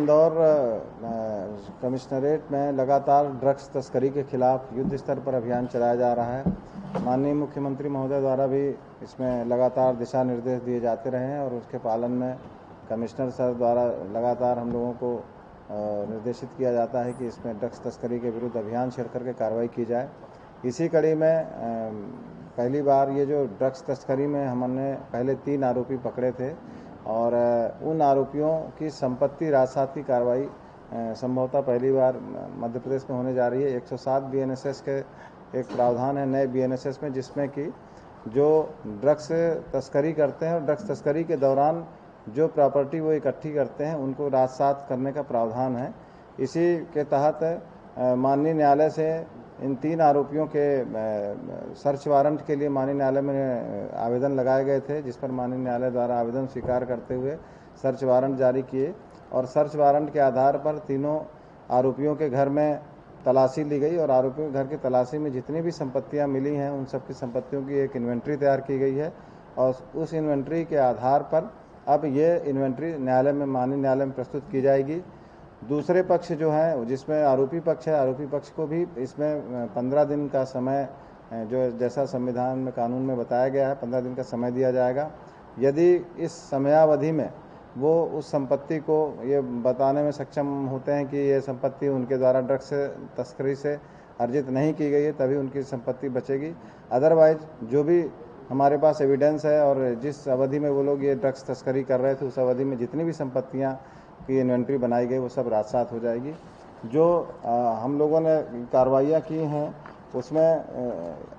Indore commissionerate में लगातार drugs तस्करी के खिलाफ युद्ध स्तर पर अभियान चलाया जा रहा है। माननीय मुख्यमंत्री महोदय द्वारा भी इसमें लगातार दिशा निर्देश दिए जाते रहे हैं और उसके पालन में कमिश्नर सर द्वारा लगातार हम लोगों को निर्देशित किया जाता है कि इसमें ड्रग्स तस्करी के विरुद्ध अभियान छेड़ करके कार्रवाई की जाए। इसी कड़ी में पहली बार ये जो ड्रग्स तस्करी में हमने पहले 3 आरोपी पकड़े थे और उन आरोपियों की संपत्ति राजसात की कार्रवाई संभवतः पहली बार मध्य प्रदेश में होने जा रही है। 107 बीएनएसएस के एक प्रावधान है नए बीएनएसएस में, जिसमें कि जो ड्रग्स तस्करी करते हैं और ड्रग्स तस्करी के दौरान जो प्रॉपर्टी वो इकट्ठी करते हैं उनको राजसात करने का प्रावधान है। इसी के तहत माननीय न्यायालय से इन 3 आरोपियों के सर्च वारंट के लिए माननीय न्यायालय में आवेदन लगाए गए थे, जिस पर माननीय न्यायालय द्वारा आवेदन स्वीकार करते हुए सर्च वारंट जारी किए और सर्च वारंट के आधार पर तीनों आरोपियों के घर में तलाशी ली गई और आरोपियों के घर की तलाशी में जितनी भी संपत्तियां मिली हैं उन सब की संपत्तियों की एक इन्वेंट्री तैयार की गई है और उस इन्वेंट्री के आधार पर अब ये इन्वेंट्री न्यायालय में माननीय न्यायालय में प्रस्तुत की जाएगी। दूसरे पक्ष जो है जिसमें आरोपी पक्ष है, आरोपी पक्ष को भी इसमें 15 दिन का समय जो जैसा संविधान में कानून में बताया गया है 15 दिन का समय दिया जाएगा। यदि इस समयावधि में वो उस संपत्ति को ये बताने में सक्षम होते हैं कि ये संपत्ति उनके द्वारा ड्रग्स तस्करी से अर्जित नहीं की गई है, तभी उनकी संपत्ति बचेगी। अदरवाइज जो भी हमारे पास एविडेंस है और जिस अवधि में वो लोग ये ड्रग्स तस्करी कर रहे थे उस अवधि में जितनी भी संपत्तियां की इन्वेंट्री बनाई गई वो सब राजसात हो जाएगी। जो हम लोगों ने कार्रवाइयाँ की हैं उसमें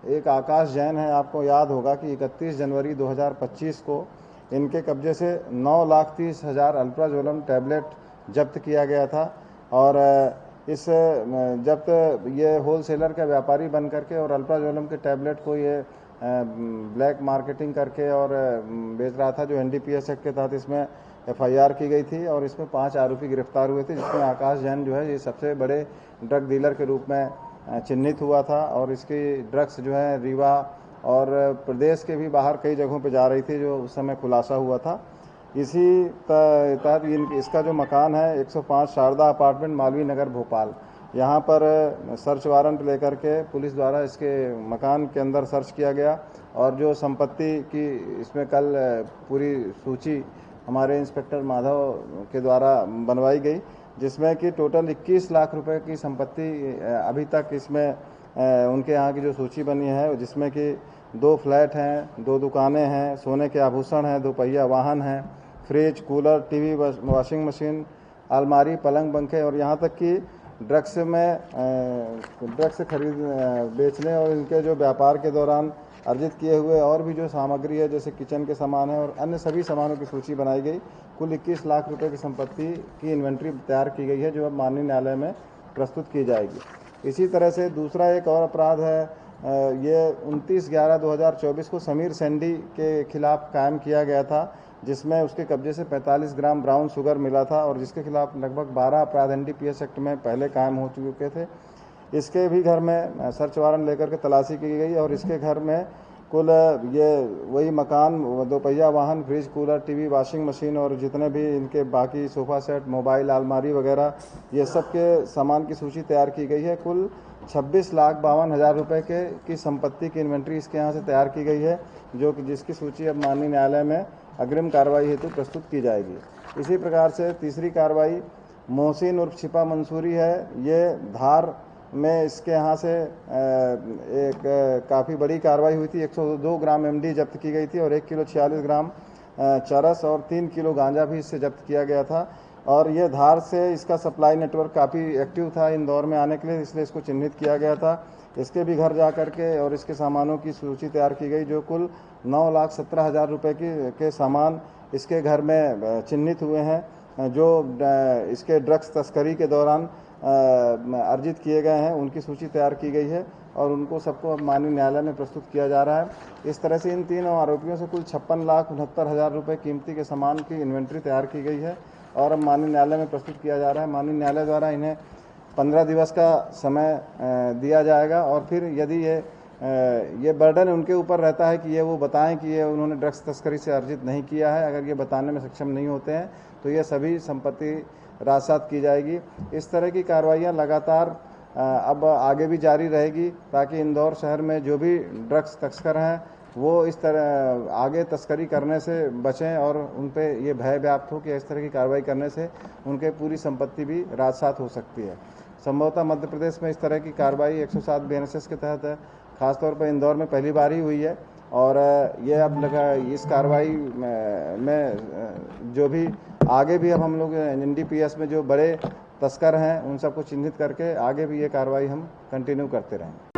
एक आकाश जैन है, आपको याद होगा कि 31 जनवरी 2025 को इनके कब्जे से 9,30,000 अल्प्राजोलम टैबलेट जब्त किया गया था और इस जब्त ये होलसेलर का व्यापारी बन करके और अल्प्राजोलम के टैबलेट को ये ब्लैक मार्केटिंग करके और बेच रहा था, जो एनडीपीएस एक्ट के तहत इसमें एफआईआर की गई थी और इसमें 5 आरोपी गिरफ्तार हुए थे, जिसमें आकाश जैन जो है ये सबसे बड़े ड्रग डीलर के रूप में चिन्हित हुआ था और इसकी ड्रग्स जो है रीवा और प्रदेश के भी बाहर कई जगहों पे जा रही थी, जो उस समय खुलासा हुआ था। इसी तहत इसका जो मकान है 105 शारदा अपार्टमेंट मालवीय नगर भोपाल, यहाँ पर सर्च वारंट लेकर के पुलिस द्वारा इसके मकान के अंदर सर्च किया गया और जो संपत्ति की इसमें कल पूरी सूची हमारे इंस्पेक्टर माधव के द्वारा बनवाई गई, जिसमें कि टोटल 21 लाख रुपए की संपत्ति अभी तक इसमें उनके यहाँ की जो सूची बनी है, जिसमें कि 2 फ्लैट हैं, 2 दुकानें हैं, सोने के आभूषण हैं, 2 पहिया वाहन हैं, fridge, cooler, TV, washing machine, अलमारी, पलंग, पंखे और यहाँ तक कि ड्रग्स खरीद बेचने और इनके जो व्यापार के दौरान अर्जित किए हुए और भी जो सामग्री है जैसे किचन के सामान है और अन्य सभी सामानों की सूची बनाई गई। कुल 21 लाख रुपए की संपत्ति की इन्वेंट्री तैयार की गई है, जो अब माननीय न्यायालय में प्रस्तुत की जाएगी। इसी तरह से दूसरा एक और अपराध है, ये 29/11/2024 को समीर सेंडी के खिलाफ कायम किया गया था, जिसमें उसके कब्जे से 45 ग्राम ब्राउन शुगर मिला था और जिसके खिलाफ लगभग 12 अपराध एनडीपीएस एक्ट में पहले कायम हो चुके थे। इसके भी घर में सर्च वारंट लेकर के तलाशी की गई और इसके घर में कुल ये वही मकान, 2 पहिया वाहन, fridge, cooler, TV, washing machine और जितने भी इनके बाकी सोफा सेट, मोबाइल, अलमारी वगैरह ये सब के सामान की सूची तैयार की गई है। कुल 26,52,000 रुपये की संपत्ति की इन्वेंट्री इसके यहाँ से तैयार की गई है, जो कि जिसकी सूची अब माननीय न्यायालय में अग्रिम कार्रवाई हेतु प्रस्तुत की जाएगी। इसी प्रकार से तीसरी कार्रवाई मोहसिन उर्फ छिपा मंसूरी है। ये धार में इसके यहाँ से एक काफ़ी बड़ी कार्रवाई हुई थी। 102 ग्राम एमडी जब्त की गई थी और 1 किलो 46 ग्राम चरस और 3 किलो गांजा भी इससे जब्त किया गया था और ये धार से इसका सप्लाई नेटवर्क काफ़ी एक्टिव था इंदौर में आने के लिए, इसलिए इसको चिन्हित किया गया था। इसके भी घर जा कर के और इसके सामानों की सूची तैयार की गई, जो कुल 9,17,000 रुपये के सामान इसके घर में चिन्हित हुए हैं, जो इसके ड्रग्स तस्करी के दौरान अर्जित किए गए हैं। उनकी सूची तैयार की गई है और उनको सबको अब माननीय न्यायालय में प्रस्तुत किया जा रहा है। इस तरह से इन तीनों आरोपियों से कुल 56,69,000 रुपये कीमती के सामान की इन्वेंट्री तैयार की गई है और अब माननीय न्यायालय में प्रस्तुत किया जा रहा है। माननीय न्यायालय द्वारा इन्हें 15 दिवस का समय दिया जाएगा और फिर यदि ये बर्डन उनके ऊपर रहता है कि ये वो बताएं कि ये उन्होंने ड्रग्स तस्करी से अर्जित नहीं किया है। अगर ये बताने में सक्षम नहीं होते हैं तो ये सभी संपत्ति राजसात की जाएगी। इस तरह की कार्रवाइयाँ लगातार अब आगे भी जारी रहेगी ताकि इंदौर शहर में जो भी ड्रग्स तस्कर हैं वो इस तरह आगे तस्करी करने से बचें और उन पे ये भय व्याप्त हो कि इस तरह की कार्रवाई करने से उनके पूरी संपत्ति भी राजसात हो सकती है। संभवतः मध्य प्रदेश में इस तरह की कार्रवाई 107 BNSS के तहत है, खासतौर पर इंदौर में पहली बार ही हुई है और ये अब लगा इस कार्रवाई में जो भी आगे भी अब हम लोग NDPS में जो बड़े तस्कर हैं उन सबको चिन्हित करके आगे भी ये कार्रवाई हम कंटिन्यू करते रहेंगे।